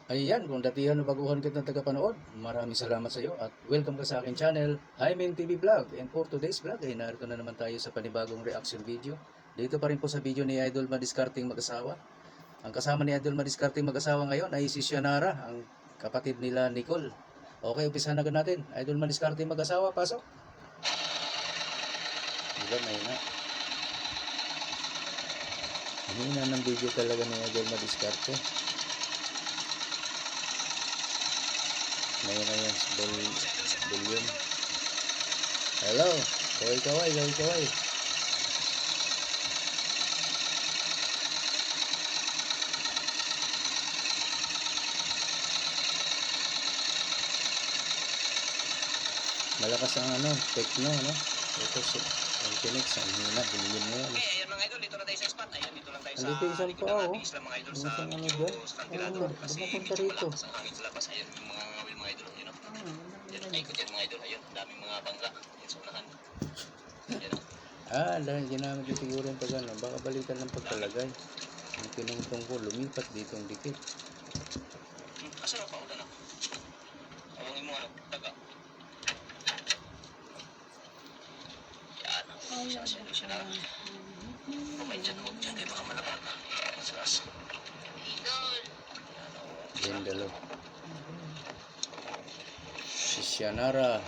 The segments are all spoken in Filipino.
Ayan, kung datihan o baguhan kita ng tagapanood, maraming salamat sa iyo at welcome ka sa aking channel, Hymen TV Vlog. And for today's vlog ay narito na naman tayo sa panibagong reaction video. Dito pa rin po sa video ni Idol Madiskarting mag-asawa. Ang kasama ni Idol Madiskarting mag-asawa ngayon ay si Xianara, ang kapatid nila Nicole. Okay, umpisa na natin. Idol Madiskarting mag-asawa, pasok. Diba, mahina. Mahina ng video talaga ni Idol Madiskarte. Mahina yan, volume. Hello, kaway-kaway, kaway-kaway. Malakas ang techno, no? Ito si Phoenix, ang hina, bilhin mo yan. Okay, ayun mga idol, dito na tayo sa spot. Ayun, dito lang tayo sa... Andito isang dito pa, na oh. natin isla mga idol sa Isang medyo dyan. skantilado. Kasi Dumapunta medyo rito. malakas ang hangin sa labas. Ayun yung mga idol, yun o. Yan, ay ko dyan mga idol. Ayun, daming mga bangka. Yan sa unahan. Yan o. Dahil ginamit yung siguro yung pag-ano. Baka balikan ng pagkalagay. Ang tinungtong ko, lumipat dito ang dikit. Asa na pa ulan ako? Awangin mo taga. Yan. Siya na. Pumay dyan, huwag dyan. Baka malaban. Sas. Yan dalaw. Si Xianara,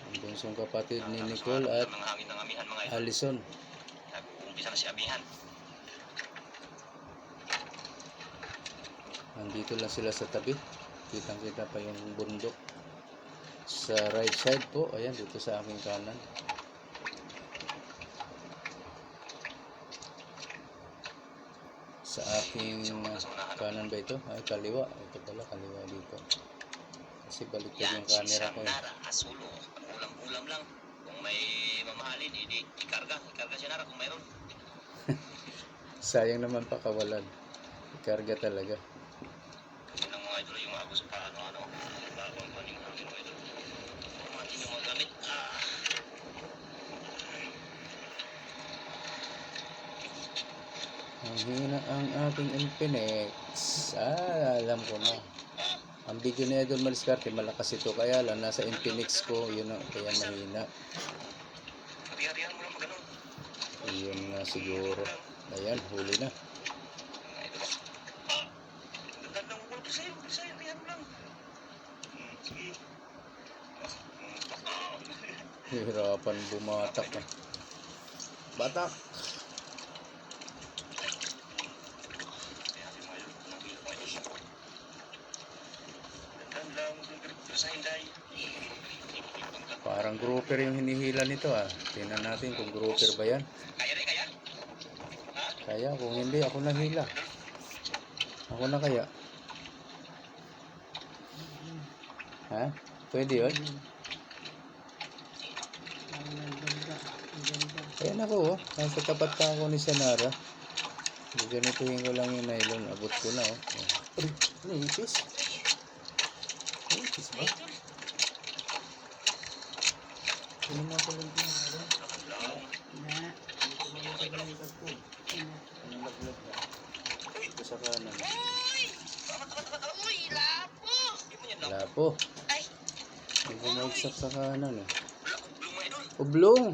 ang bunsong kapatid ni Nicole at mga hangin ng amihan mga idol. Allison. Nag-uumpisa na si amihan. Nandito lang sila sa tabi. Kitang-kita pa yung bundok. Sa right side po, ayan, dito sa aking kanan. Sa aking kanan ba ito? Ay, kaliwa. Ito pala, kaliwa dito. Kasi baliktad yung camera ko. Xianara, asulo. Ulam-ulam lang. Kung may mamahalin, ikarga. Ikarga Xianara kung mayroon. Sayang naman pa kawalan. Ikarga talaga. Yun ang mga idol, yung agos pa ano-ano. Bagong paning hangin mga idol. Kumatin yung mga gamit. Ang hina ang ating Infinix. Alam ko na. Ang video ni Idol Madiskarte, malakas ito. Kaya lang, nasa Infinix ko, yun ang kaya mahina. Hati-hatihan mo lang mag-ano. Yun nga siguro. Ayan, huli na. Mga idol. Ganda ng ulo ko sa'yo. Hatihan mo lang. Sige. Hirapan bumatak na. Batak. Parang grouper yung hinihila nito ah. Tingnan natin kung grouper ba yan. Kaya rin, kaya? Kaya, kung hindi, ako na hila. Ako na kaya. Ha? Pwede yun? Ayan ako oh. Nasa tapat pa ako ni Xianara. Ganituhin ko lang yung nylon. Abot ko na oh. Ay, naipis. Naipis ba? Ano mo ako lang din? Ito sa kanan. Lapo. Hindi ko maigsak sa kanan eh. Ublong.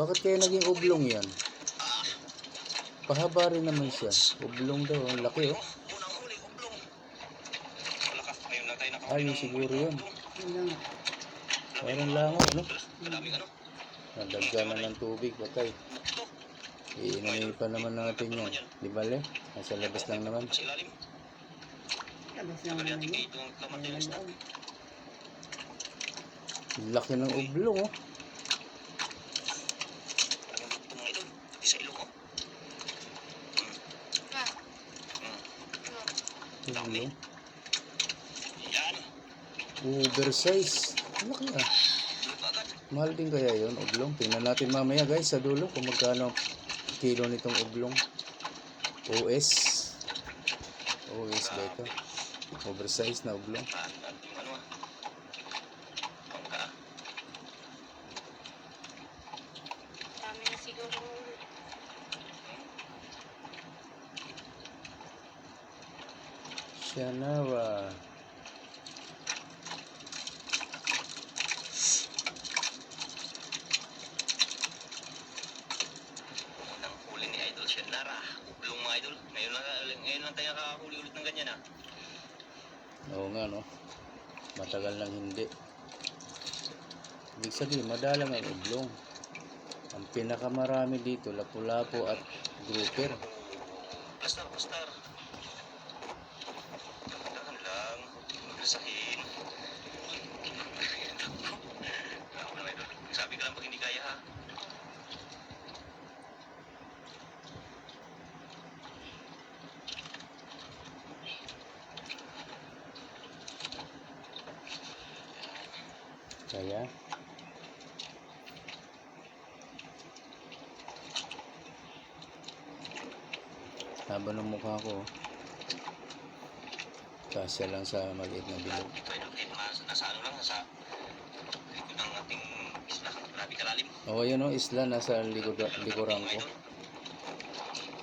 Bakit kaya naging ublong yan? Pahaba rin naman siya. Ublong daw. Ang laki oh. Ayun siguro yun. Parang langaw no? Nadagga na ng tubig. Patay. Iinamin pa naman natin yan. Di ba le? Nasa labas lang naman. Laki ng ublong oh. Ublong. Oversize. Ano kaya? Mahal din kaya yun, oblong. Tingnan natin mamaya guys sa dulo kung magkano kilo nitong oblong. OS. OS ba ito? Oversize na oblong. Oceanara. Unang huli ni Idol Shenara. Ublong mga idol. Ngayon lang tayo nakakahuli ulit ng ganyan, ha. Oo nga, no? Matagal nang hindi. Ibig sabihin, madalang ang ublong. Ang pinakamarami dito, lapu-lapu at grouper. Plastar. Dahan lang. Magresahin. Ako na, idol. Sabi ka lang pag hindi kaya, ha. Kaya, haba ng mukha ko. Kasya lang sa maliit na bilog. Ito, idol. Kahit nasa ano lang, nasa likod ng ating isla. Grabe kalalim. O, yun o, isla, nasa likuran ko. Idol.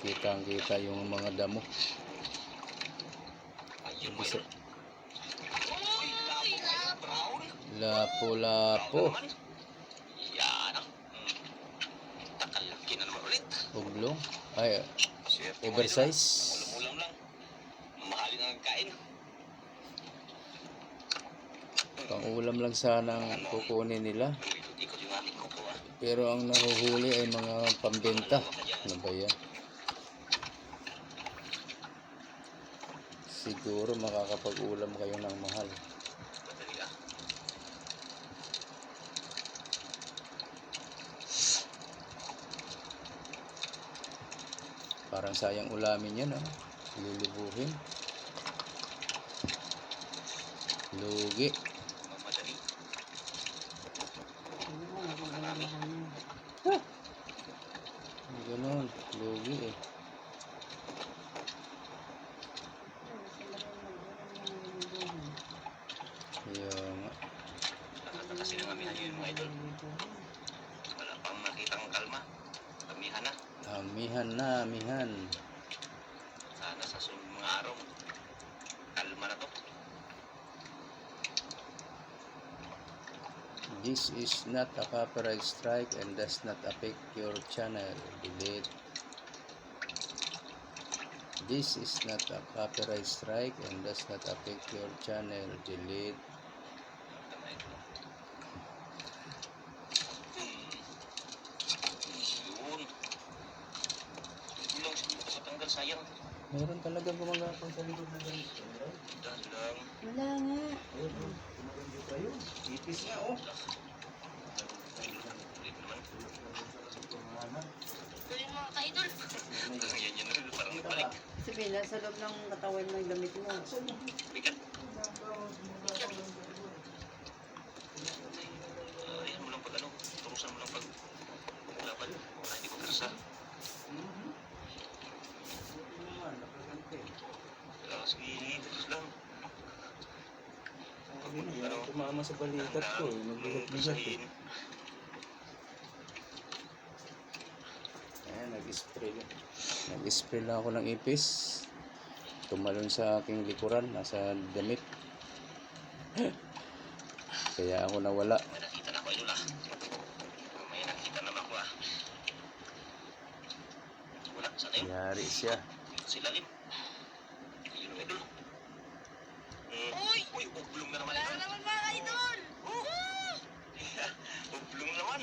Kitang-kita yung mga damo. Ayun, Ibig idol. sa- Uy, labo, brown. Lapu-lapu. Yan ang takalaki na naman ulit. Ublong. Ay, Swerte mo, oversize. idol. Ulam lang. Mamahalin ang kain. Pang-ulam lang sanang kukunin nila. Ikot yung ating kuko, ah. Pero ang nahuhuli ay mga pambenta. Ano ba yan? Siguro makakapag-ulam kayo ng mahal. Madali, ah. Parang sayang ulamin yan, ah. Lulubuhin. Lugi. Madali. Ganon. Lugi eh. Kaya nga. Nakataka sila ng amihan yun, mga idol. Wala pang makitang kalma. Amihan na. Amihan na, amihan. Sana sa sunod mga araw. Kalma na to. This is not a copyright strike and does not affect your channel. Delete. This is not a copyright strike and does not affect your channel. Delete. Yun. Yun lang sa tanggal, sayang. Meron talaga gumagapang sa likod na ganito. Dahil lang. Wala nga. Ayun, kayo. Ipis nga, oh. Ulit naman. Tuloy mga ka-idol. Yan yun rin. Parang nagbalik. Sabihin, nasa loob ng katawan ng damit mo. Bigat. Ayan mo lang pag ano. Turusan mo lang pag laban. Para hindi ko tersa. Sige, terus lang. Ano? Tumama sa balikat ko. Nagbigat-bigat eh. Sahin. Ayan, nag-spray lang. Nag-spray lang ako ng ipis. Tumalon sa aking likuran, nasa damit. Kaya ako nawala. May nakita na ako, idol, ah. May nakita naman ako, ah. Wala, sana yun. Yari siya. Si Lalim. Ayun, idol. Uy! Uy, ublong na naman, idol. naman mga ka-idol! Ublong naman.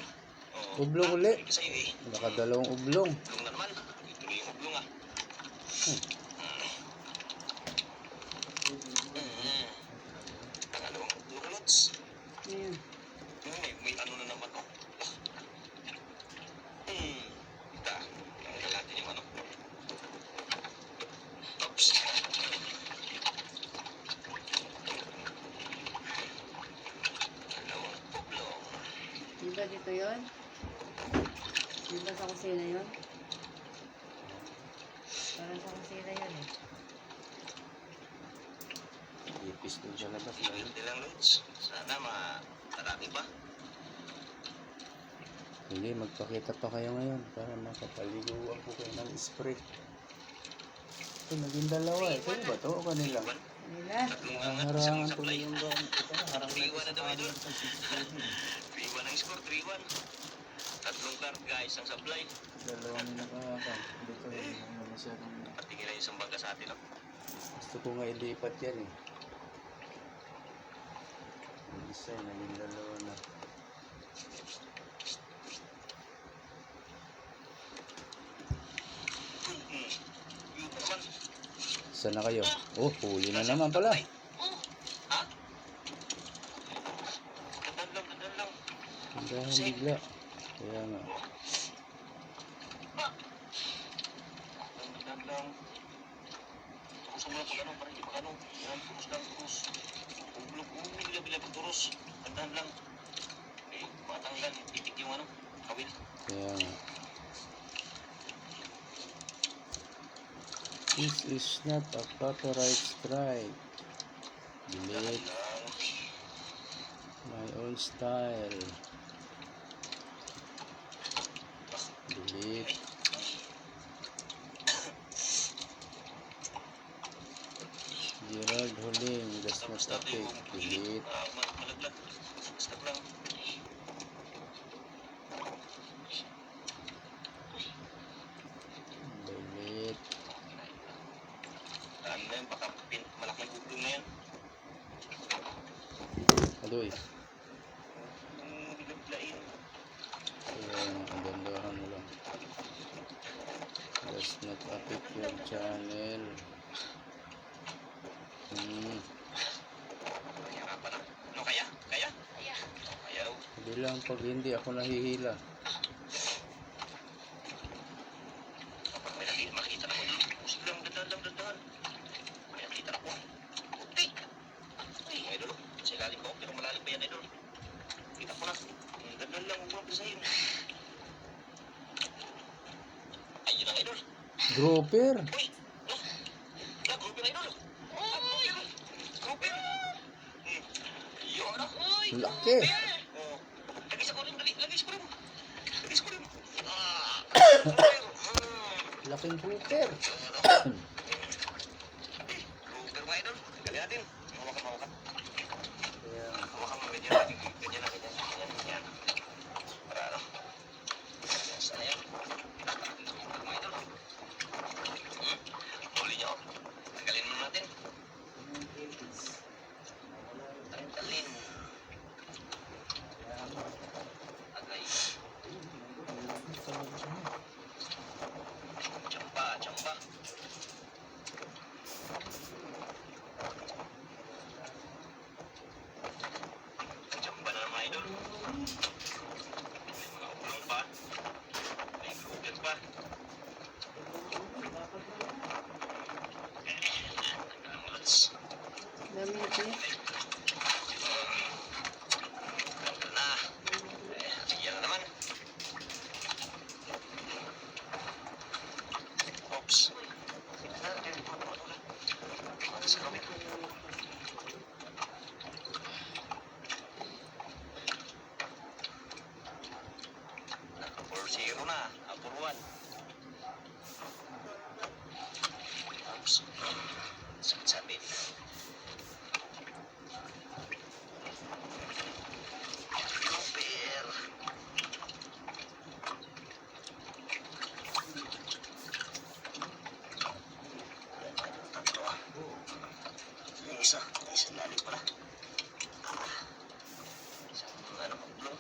Oh, Ublong uli. thank you sa'yo, eh. Nakadalawang ublong. Ublong na naman. Ituloy yung ublong, ah. Pangalawang ublong, Lods. Ayan. May ano na naman, oh. Ita. Tanggal natin yung ano. Oops. Dalawang ublong. Di ba dito yun? Di ba sa kusina yun? Parang sa kusina yun eh. Ipis dun sa labas. Hindi lang, Lods. Sana marami pa. Hindi, magpakita pa kayo ngayon para makapaliguan ko kayo ng spray. Ito, naging dalawa eh. Kayo ba ito o kanila? Iwan. Nila. Tatlong angat, isang Harangan sablay. tuloy yung bang ito na. Harang 3-1 na daw, idol. sa 6-7. 3-1 ang score, 3-1. Tatlong card guys, ang sablay. Dalawang nakakam. Dito hindi naman masyadong... Patingin na yung isang bangka sa atin, no? Gusto ko nga ilipat yan eh. Yung isa naging dalawa na. Yun naman. Saan na kayo? Oh, huli na naman pala. Oh, ha? Dandan lang, dandan lang. Hanggang bigla. Kaya nga. Dandan lang. Turusan mo lang pag ano, para hindi pag ano. Yan, turus lang, turus. Uglog, bila-bila pag turus. Dandan lang. Eh, matanggal, titik yung ano, kawil. Kaya nga. This is not a copyright strike. Delete Lang. my own style. Delete. Gerald Huling does not Basta-basta ito yung affect. pilit. Delete. Malaglag. Basta lang. Delete. Ano na yun, baka malaking uglong na yan. Adoy. Bilaglain. Kaya nga, dandahan mo lang. Does not affect your channel. Kaya nga pala. Ano kaya? Kaya? Kaya. Kaya daw. Hindi lang pag hindi ako nahihila. Kapag may makita na ko yun. Pusig lang, dandahan. May nakita na ko. Puti! Ay, mga idol. Sa ilalim ko, pero malalim pa yan, idol. Kita ko na. Dandahan lang, huwag mo pisahin. Ayun ang idol. Grouper. Uy! Grouper, idol. Uy! Grouper! Yun, ano? Uy! Laki. Oh. Lagis ako rin, lagis ko rin. Lagis ko rin. Laking grouper. Grouper mga idol. Galing natin. Hawakan. Kaya Hawakan mo, ganyan. Ganyan. Yan. Para ano? Saan na yan? Grouper mga idol. Huli niyo. Tanggalin mo natin. Tanggalin. Agay. Chamba. Chamba na mga idol. May mga uklong pa. May grouper pa. Tanggalan mo, Lods. Dami ito eh. Tanggal na. Yan na naman. Oops. Sa kawit. Naka 4-0 na. Apuruan. Oops. Sakit-sakit. Grouper. Yung isa lalim pala. Isang ano, uglong.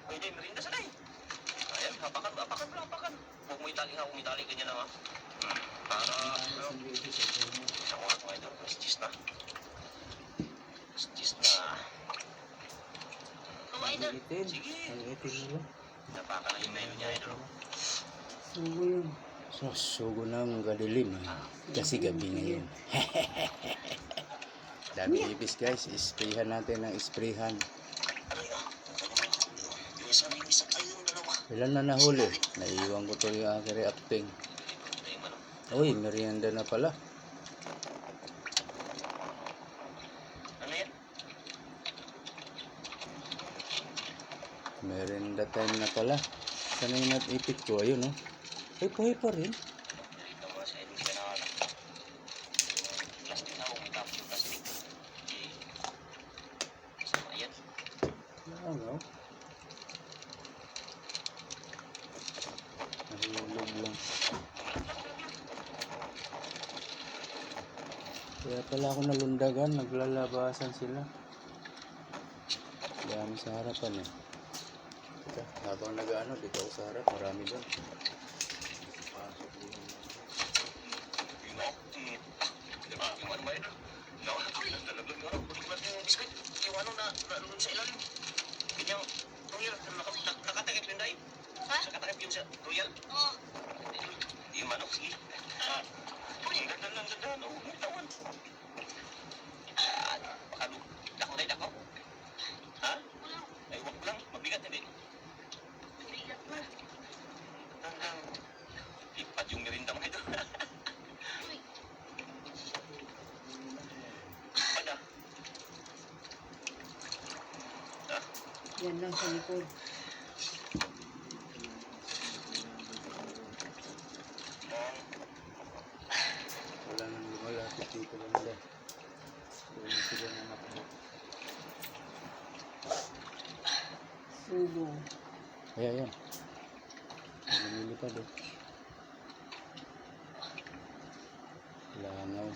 Pwede, merinda sanay. Ayan, hapakan. Huwag mo itali, ganyan na nga. Para, isang oras mga ito, mastis na. ang itin. Sige. Ang itin nila. Napakan na yung mayo niya, idol. Sugo yun. So, sugo ng gadilim. Kasi gabi ngayon. Dami ibis guys. Isprayhan natin ng isprayhan. Ano yun? Yung isa, may isa tayong dalawa. Ilan na nahuli? Naiiwan ko to yung aking reacting. Ito yung ano. Uy, merienda na pala. Ano yan? Merienda time na pala. Sana yung nat-ipit ko. Ayun, oh. Ay, buhay pa rin. Dito mga sa idol, hindi ka nakakita. Ano? Nahulog lang. Kaya pala ako nalundagan, naglalabasan sila. Dami sa harapan eh. Teka, habang nag-ano, dito ako sa harap, marami doon. Pasok din. Yung merinda mo ito. Ada. Yan lang sa likod. Wala nang lumalapit dito lang nila. Doon na sila namakbo. Subo. Ayan, yan. Lumilipad eh. Langaw.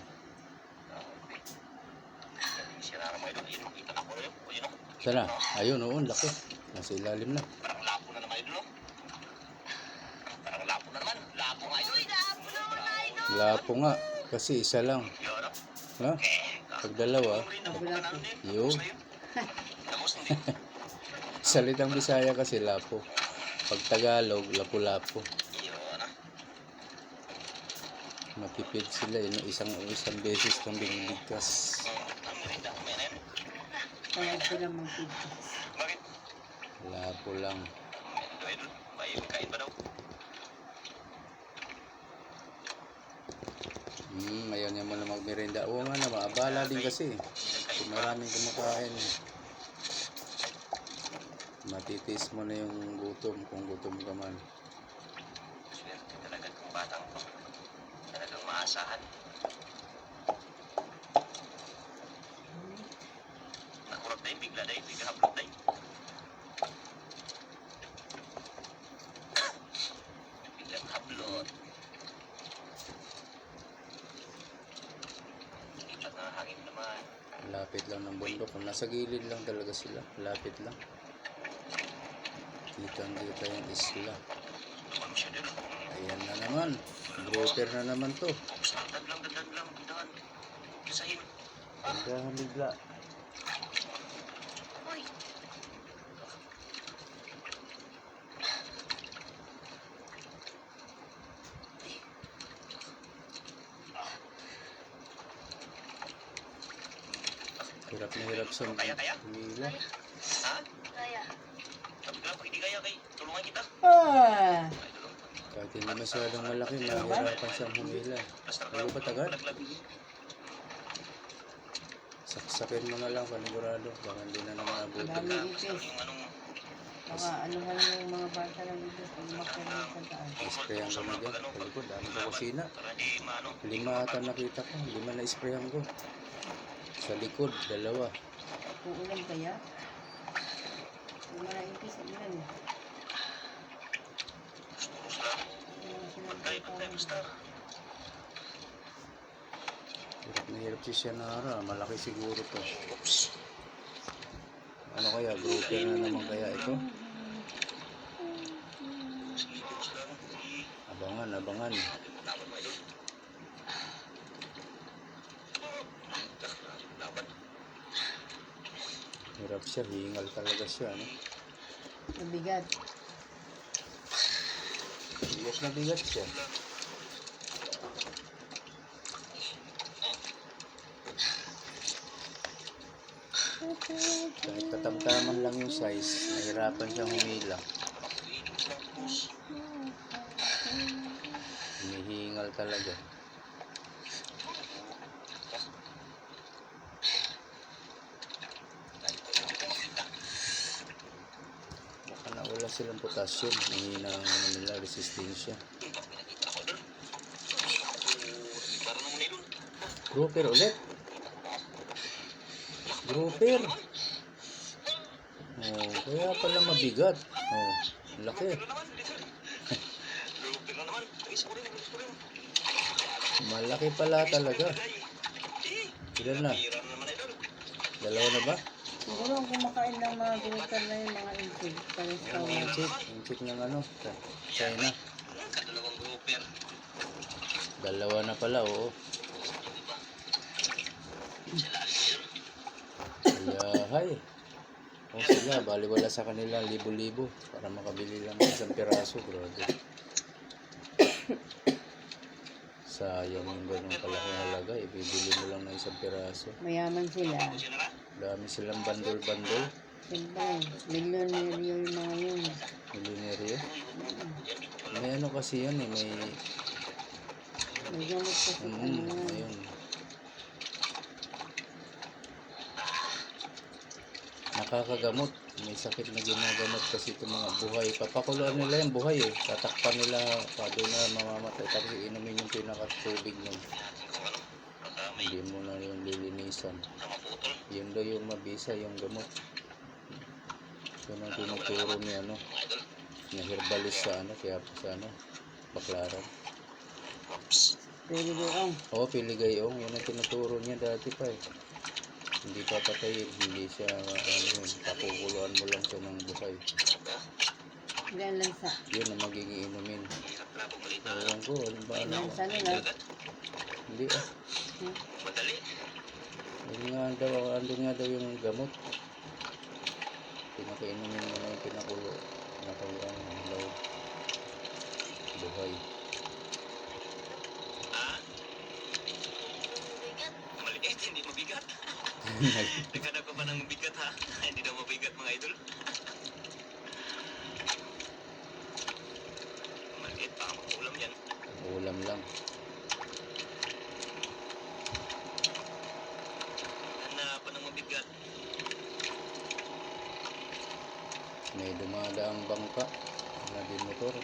Sinara mo ito. Ayun, makita na ko rin. Ayun, oh. Sana, ayun oo, laki. Nasa ilalim na. Parang lapo na naman ito, no? Parang lapo na naman. Lapo nga ito. Lapo nga, kasi isa lang. Yun, Ha? Pag dalawa, yun. Salitang Bisaya kasi lapo. Pag Tagalog, lapu-lapo. Matipid sila eh, no? isang beses kang binigkas. Tawag sila magpigtas. Bakit? Lapo lang. Kain ba daw? Ayaw niya mo na magmerenda. Oo nga na, maabala din kasi. Kung maraming kumakain, matitis mo na yung gutom kung gutom ka man. Swerte talaga itong batang ko. Talagang maasahan. Nakurap tayo, bigla tayo, bigla hablot tayo. Biglang hablot. Ipat na hangin naman. Lapit lang ng bundok. Kung nasa gilid lang talaga sila, lapit lang. Kitang-kita yung isla. Ano siya din? Ayan na naman. Grouper na naman to. Dahan lang, dahan. Isahin. Tandahan bigla. Uy. Hirap na hirap sa Kaya? humila. Ha? Kaya. Sabi ko lang, pag hindi kaya, kay tulungan kita. Ah! Ay, tulungan. Kahit hindi masyadong malaki, mahirapan siyang humila. Basta Ano ba tagad? naglag. Saksakin mo na lang panigurado. Baka hindi na naman abutin. Dami ipis. Yung anong Baka anuhan yung mga bata ng ipis pag umakyat na sa taas. Isprayan ko na dyan. Palikod, dami ko kusina. para di maano. 5 ata nakita ko. 5 na isprayan ko. Sa likod, 2. Uulan kaya? Yung mga ipis, ulan. Gusto lang. Pantay, basta. Hirap na hirap si Sianara. Malaki siguro to. Oops. Ano kaya? Grouper na naman kaya ito? Sige, gusto lang. Abangan. Laban mo ito. Laban. Hirap siya. Hingal talaga siya. No? Mabigat. Bigat na bigat siya. Kahit katamtaman lang yung size, nahirapan siyang humila. Hinihingal talaga. Baka nawala silang potassium. Mahina ang ano nila, resistensya. Grouper ulit. Grouper. Oh, kaya pala mabigat. Oh, laki. Pero naman, idol. Pero naman. Gusto ko rin. Malaki pala talaga. Ilan na? Tira naman, idol. Dalawa na ba? Siguro ang kumakain ng mga grouper na yung mga insig. Pares Yan, tawag. inchik ng ano, China. Kadalawang grouper. Dalawa na pala, oo. Yahay. O sila, bali wala sa kanila libo-libo para makabili lang ng isang piraso, grabe. Sayang yung ganun kalaking halaga, ibibili mo lang ng isang piraso. Mayaman sila. Dami silang bandol-bandol. Siyempre, milyonaryo yung mga yun. Milyonaryo. May ano kasi yun eh, May gamot kasi ano yan. ayun. Nakakagamot. May sakit na ginagamot kasi itong mga buhay. Papakuluan nila yung buhay eh. Tatakpan nila pado na mamamatay. Tapos inumin yung pinakatubig nun. Hindi mo na yung lilinisan. Yun daw yung mabisa yung gamot. Yun ang tinuturo ni ano. Na herbalist sa ano. Kaya sa ano. Baklaran. Pero doon, Oo, piligayong. Yun ang tinuturo niya dati pa eh. Hindi papatayin, hindi siya ano yun, papukuluan mo lang siya ng buhay. ilan lansa. Yun ang magiging inumin. Ewan ko, ano ba ano? Lansa nila. Hindi ah. Madali. Yun nga daw, andun nga daw yung gamot. Pinakainumin mo na yung pinakuluan ng daw. Buhay. Maliit, hindi mabigat. Naghanap ka pa ng mabigat ha? Hindi daw mabigat mga idol. Maliit, baka makulam yan. Ulam lang. Hanapan ng mabigat. May dumadaang bangka na din motor.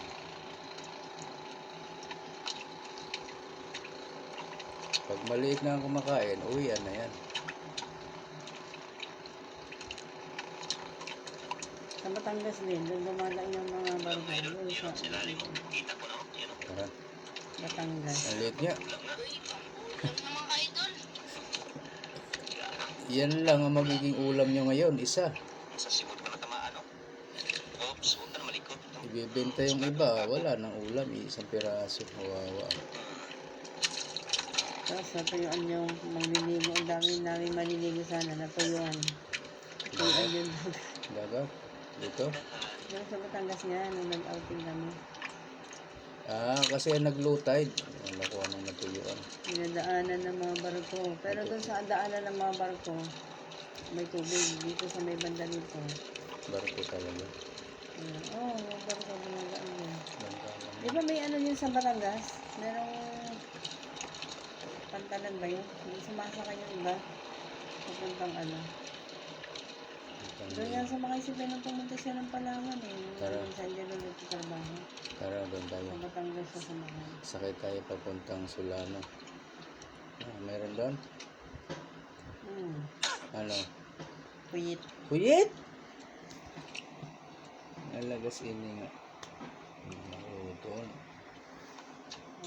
Pag maliit na ang kumakain, uwian na yan. Sa Batangas din, doon dumadaan yung mga barbar. Doon sa Kita ko na. Yan o. Tara. Batangas. Ang liit niya. Ulam na. Yan lang ang magiging ulam nyo ngayon, isa. Sa simot pa natamaan o. Oops, huwag ka na malikot. Ibibenta yung iba, wala nang ulam, isang piraso, kawawa. Tapos natuyuan yung mangliligo. Ang dami namin maliligo sana. Natuyuan. Natuyuan yun. Dagat, dito. Doon sa Batangas nga, nung nag-outing kami. Ah, kasi nag-low tide. Nakuha nang natuyuan. Dinadaanan ng mga barko. Pero doon sa daanan ng mga barko, may tubig. Dito sa may banda nito. Barko talaga. Oo, mga barko dumadaan yun. Bangka lang. Di ba may ano yun sa Batangas? Merong pantalan ba yun? Yung sumasakay yung iba. Papuntang ano. Doon yan sa mga isipin nung pumunta siya ng Palawan eh. Tara. Minsan dyan doon nagtatrabaho. Tara, doon tayo. Sa Batangas sa samahan. Sakay tayo papuntang Solano. Ah, meron doon? Ano? Kuyit. Kuyit! Nalagas ini nga. Oo, doon.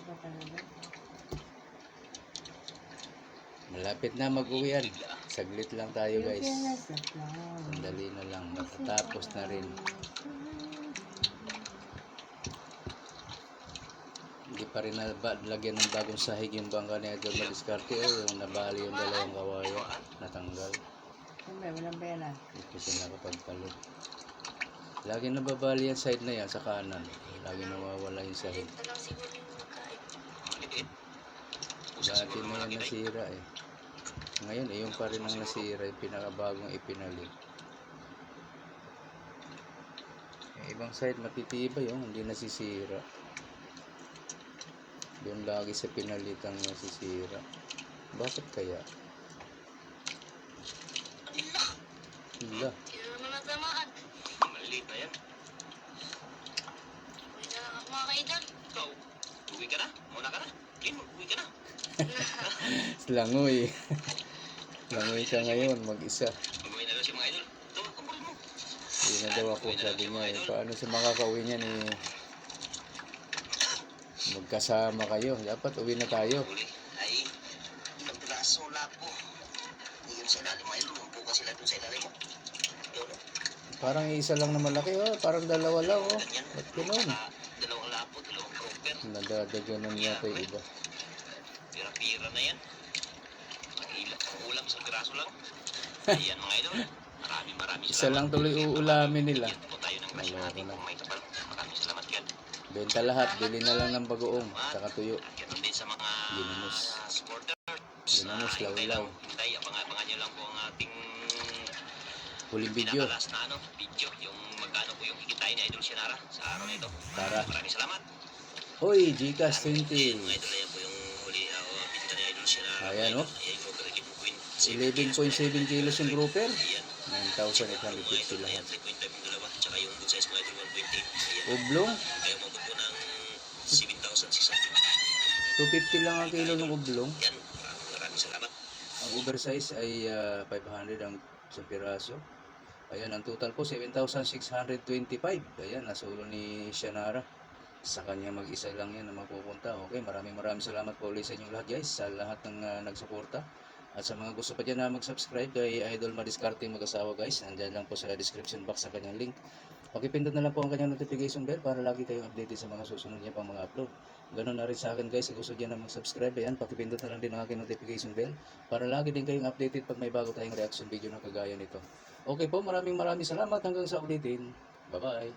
Apa talaga? Malapit na mag-uwian. Saglit lang tayo guys. Yes, that's love. Sandali na lang. Matatapos na rin. Hindi pa rin lagyan ng bagong sahig yung bangka ni Idol Madiskarte o yung nabali yung dalawang kawayan. Natanggal. Siyempre, walang pera. Hindi ko siya nakapagpalit. Lagi nababali yung side na yan sa kanan. Lagi nawawala yung sahig. Dati na yan nasira eh. Ngayon, yung pa rin ang nasira, yung pinakabagong ipinalit. Yung ibang side, matitibay yung hindi nasisira. Doon lagi sa pinalitang nasisira. Bakit kaya? Hala. Maliit na yan. Ikaw, uwi ka na? Muna ka na? Yun, uwi ka na. Langoy. Langoy ka ngayon, mag-isa. Mag-uwi na daw si mga idol. Ito, kumpul mo. daw ako, sabi niya eh. Paano sa makakauwi niya ni magkasama kayo. Dapat uwi na tayo. Huli ay ilang piraso lapo. Iyon sa ilalim mo, idol. Bukas sila dun sa ilalim mo. Yun, no? Parang isa lang na malaki, oh. Parang dalawa lang, oh. Ganyan. Ba't ganun? Dalawang lapo, dalawang proper. Nadadaganan yata yung iba. Pira-pira na yan. Ang ulam, isang piraso lang. Ayan mga idol. Maraming Isa lang tuloy uulamin nila. Yan po tayo ng grasya Maloko natin na. kung may kapal. Maraming salamat yan. Benta lahat. Bili na lang ng bagoong. Saka tuyo. Ganun din sa mga Ginamos. supporters. Ginamos, Hintay lawlaw. lang. Hintay, abangan nyo lang po ang ating Huling video. pinakalas na video. Yung magkano po yung kikitain ni Idol Shenara sa araw na ito. Tara. Maraming salamat. Hoy, Gcash 20. Mga idol, ayan po yung huli pinta ni Idol Shenara. Ayan, oh. Ayan yung operative queen. 11.7 kilos yung grouper. Ayan. 9,850 Ayan, lahat. 3.5 yung dalawa. Tsaka yung good size mga idol 120. Ayan. Oblong. Kaya umabot po ng 7,600. 250 lang ang kilo ng oblong. Yan. Maraming salamat. Ang oversize ay 500 ang sa piraso. Ayan, ang total po 7,625. Ayan, nasa ulo ni Shenara. Sa kanya mag-isa lang yan na mapupunta. Okay, maraming salamat po ulit sa inyong lahat guys. Sa lahat ng nagsuporta. At sa mga gusto pa dyan na mag-subscribe kay Idol Madiscarding Mag-asawa guys. Nandyan lang po sa description box sa kanyang link. Pakipindot na lang po ang kanyang notification bell para lagi kayong updated sa mga susunod niya pang mga upload. Ganun na rin sa akin guys, kung gusto dyan na mag-subscribe, ayan, pakipindot na lang din ang aking notification bell para lagi din kayong updated pag may bago tayong reaction video na kagaya nito. Okay po, maraming salamat hanggang sa ulitin. Bye-bye!